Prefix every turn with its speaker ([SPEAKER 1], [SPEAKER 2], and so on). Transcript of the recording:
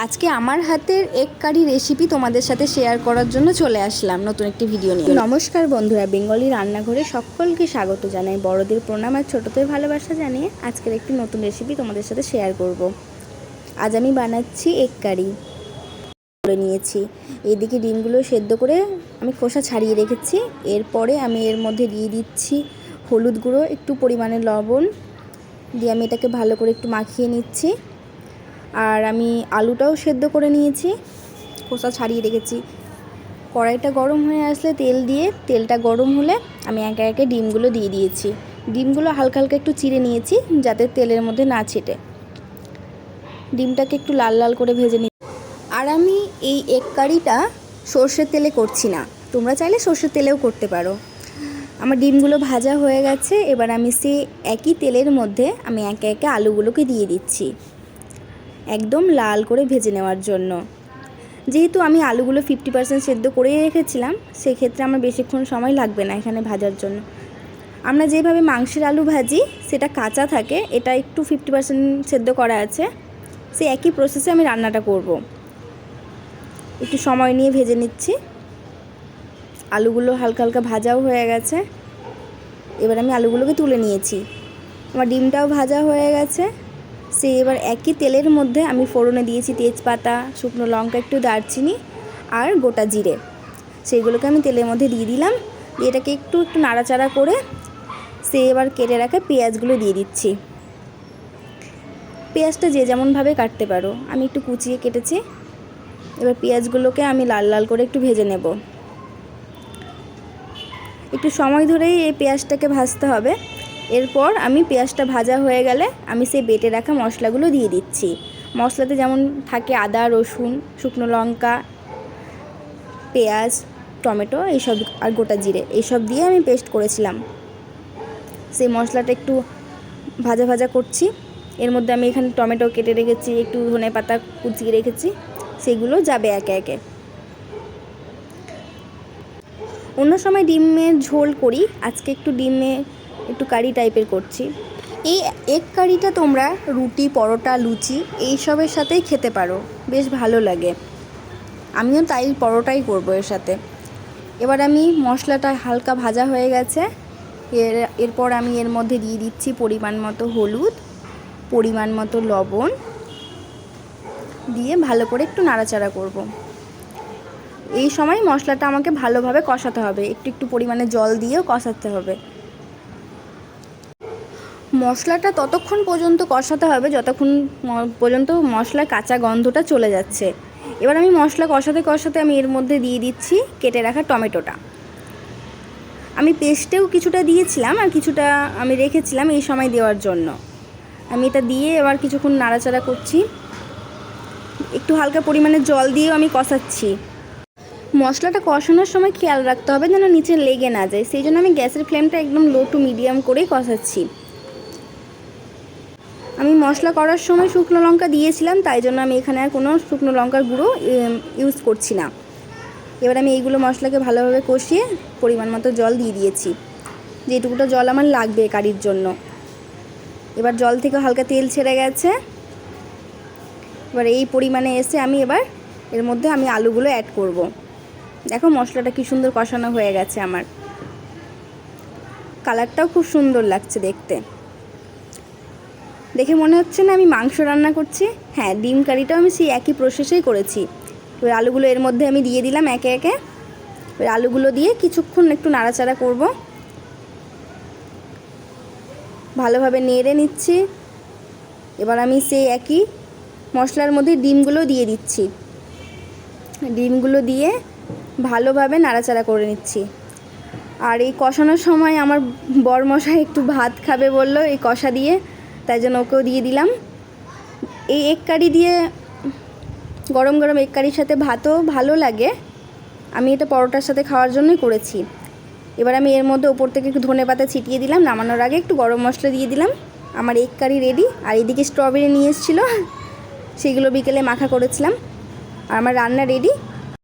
[SPEAKER 1] আজকে আমার হাতের এগ কারি রেসিপি তোমাদের সাথে শেয়ার করার জন্য চলে আসলাম নতুন একটি ভিডিও নিয়ে। নমস্কার বন্ধুরা, বেঙ্গলি রান্নাঘরে সকলকে স্বাগত জানাই। বড়দের প্রণাম আর ছোটদের ভালোবাসা জানিয়ে আজকের একটি নতুন রেসিপি তোমাদের সাথে শেয়ার করব। আজ আমি বানাচ্ছি এগ কারি করে নিয়েছি। এইদিকে ডিমগুলো সেদ্ধ করে আমি খোসা ছাড়িয়ে রেখেছি। এরপরে আমি এর মধ্যে দিয়ে দিচ্ছি হলুদ গুঁড়ো, একটু পরিমাণে লবণ দিয়ে আমি এটাকে ভালো করে একটু মাখিয়ে নিচ্ছি। আর আমি আলুটাও সেদ্ধ করে নিয়েছি, খোসা ছাড়িয়ে রেখেছি। কড়াইটা গরম হয়ে আসলে তেলটা গরম হলে আমি একে একে ডিমগুলো দিয়ে দিয়েছি। ডিমগুলো হালকা হালকা একটু চিড়ে নিয়েছি যাতে তেলের মধ্যে না ছিটে। ডিমটাকে একটু লাল লাল করে ভেজে নিই। আর আমি এই এগ কারিটা সর্ষের তেলে করছি না, তোমরা চাইলে সর্ষের তেলেও করতে পারো। আমার ডিমগুলো ভাজা হয়ে গেছে। এবার আমি সেই একই তেলের মধ্যে আমি একে একে আলুগুলোকে দিয়ে দিচ্ছি, একদম লাল করে ভেজে নেওয়ার জন্য। যেহেতু আমি আলুগুলো 50% সেদ্ধ করেই রেখেছিলাম, সেক্ষেত্রে আমার বেশিক্ষণ সময় লাগবে না এখানে ভাজার জন্য। আমরা যেভাবে মাংসের আলু ভাজি সেটা কাঁচা থাকে, এটা একটু 50% সেদ্ধ করা আছে। সেই একই প্রসেসে আমি রান্নাটা করব। একটু সময় নিয়ে ভেজে নিচ্ছি। আলুগুলো হালকা হালকা ভাজাও হয়ে গেছে। এবার আমি আলুগুলোকে তুলে নিয়েছি। আমার ডিমটাও ভাজা হয়ে গেছে। এবার একই তেলের মধ্যে আমি ফোড়নে দিয়েছি তেজপাতা, শুকনো লঙ্কা, একটু দারচিনি আর গোটা জিরে। সেইগুলোকে আমি তেলের মধ্যে দিয়ে দিলাম। এটাকে একটু নাড়াচাড়া করে এবার কেটে রাখা পেঁয়াজগুলো দিয়ে দিচ্ছি। পেঁয়াজটা যে যেমনভাবে কাটতে পারো, আমি একটু কুচিয়ে কেটেছি। এবার পেঁয়াজগুলোকে আমি লাল লাল করে একটু ভেজে নেব। একটু সময় ধরেই এই পেঁয়াজটাকে ভাজতে হবে। এরপর আমি পেঁয়াজটা ভাজা হয়ে গেলে আমি সেই বেটে রাখা মশলাগুলো দিয়ে দিচ্ছি। মশলাতে যেমন থাকে আদা, রসুন, শুকনো লঙ্কা, পেঁয়াজ, টমেটো এইসব আর গোটা জিরে, এইসব দিয়ে আমি পেস্ট করেছিলাম। সেই মশলাটা একটু ভাজা ভাজা করছি। এর মধ্যে আমি এখানে টমেটো কেটে রেখেছি, একটু ধনেপাতা কুচিয়ে রেখেছি, সেগুলো যাবে একে একে। অন্য সময় ডিমের ঝোল করি, আজকে একটু কারি টাইপের করছি। এই এগ কারিটা তোমরা রুটি, পরোটা, লুচি এইসবের সাথেই খেতে পারো, বেশ ভালো লাগে। আমিও তাই পরোটাই করব এর সাথে। এবার আমি মশলাটা হালকা ভাজা হয়ে গেছে। এরপর আমি এর মধ্যে দিয়ে দিচ্ছি পরিমাণ মতো হলুদ, পরিমাণ মতো লবণ দিয়ে ভালো করে একটু নাড়াচাড়া করব। এই সময় মশলাটা আমাকে ভালোভাবে কষাতে হবে, একটু পরিমাণে জল দিয়েও কষাতে হবে। মশলাটা ততক্ষণ পর্যন্ত কষাতে হবে যতক্ষণ পর্যন্ত মশলার কাঁচা গন্ধটা চলে যাচ্ছে। এবার আমি মশলা কষাতে কষাতে আমি এর মধ্যে দিয়ে দিচ্ছি কেটে রাখা টমেটোটা। আমি পেস্টেও কিছুটা দিয়েছিলাম আর কিছুটা আমি রেখেছিলাম এই সময় দেওয়ার জন্য। আমি এটা দিয়ে এবার কিছুক্ষণ নাড়াচাড়া করছি। একটু হালকা পরিমাণে জল দিয়েও আমি কষাচ্ছি। মশলাটা কষানোর সময় খেয়াল রাখতে হবে যেন নিচে লেগে না যায়, সেই জন্য আমি গ্যাসের ফ্লেমটা একদম লো টু মিডিয়াম করেই কষাচ্ছি। আমি মশলা করার সময় শুকনো লঙ্কা দিয়েছিলাম, তাই জন্য আমি এখানে আর কোনো শুকনো লঙ্কার গুঁড়ো ইউজ করছি না। এবার আমি এইগুলো মশলাকে ভালোভাবে কষিয়ে পরিমাণ মতো জল দিয়ে দিয়েছি, যেটুকুটা জল আমার লাগবে কারির জন্য। এবার জল থেকে হালকা তেল ছেড়ে গেছে। এবার এই পরিমাণে এসে আমি এবার এর মধ্যে আমি আলুগুলো অ্যাড করব। দেখো মশলাটা কি সুন্দর কষানো হয়ে গেছে আমার। কালারটাও খুব সুন্দর লাগছে দেখতে। দেখে মনে হচ্ছে না আমি মাংস রান্না করছি? হ্যাঁ, ডিম কারিটাও আমি সেই একই প্রসেসেই করেছি। এবার আলুগুলো এর মধ্যে আমি দিয়ে দিলাম একে একে। এবার আলুগুলো দিয়ে কিছুক্ষণ একটু নাড়াচাড়া করব, ভালোভাবে নেড়ে নিচ্ছি। এবার আমি সেই একই মশলার মধ্যে ডিমগুলো দিয়ে দিচ্ছি। ডিমগুলো দিয়ে ভালোভাবে নাড়াচাড়া করে নিচ্ছি। আর এই কষানোর সময় আমার বরমশাই একটু ভাত খাবে বলল এই কষা দিয়ে, তাই জন্য ওকেও দিয়ে দিলাম। এই এগ কারি দিয়ে গরম গরম এগ কারির সাথে ভাতও ভালো লাগে। আমি এটা পরোটার সাথে খাওয়ার জন্যই করেছি। এবার আমি এর মধ্যে ওপর থেকে একটু ধনেপাতা ছিটিয়ে দিলাম। নামানোর আগে একটু গরম মশলা দিয়ে দিলাম। আমার এগ কারি রেডি। আর এদিকে স্ট্রবেরি নিয়ে এসেছিলো, সেগুলো বিকেলে মাখা করেছিলাম। আর আমার রান্না রেডি।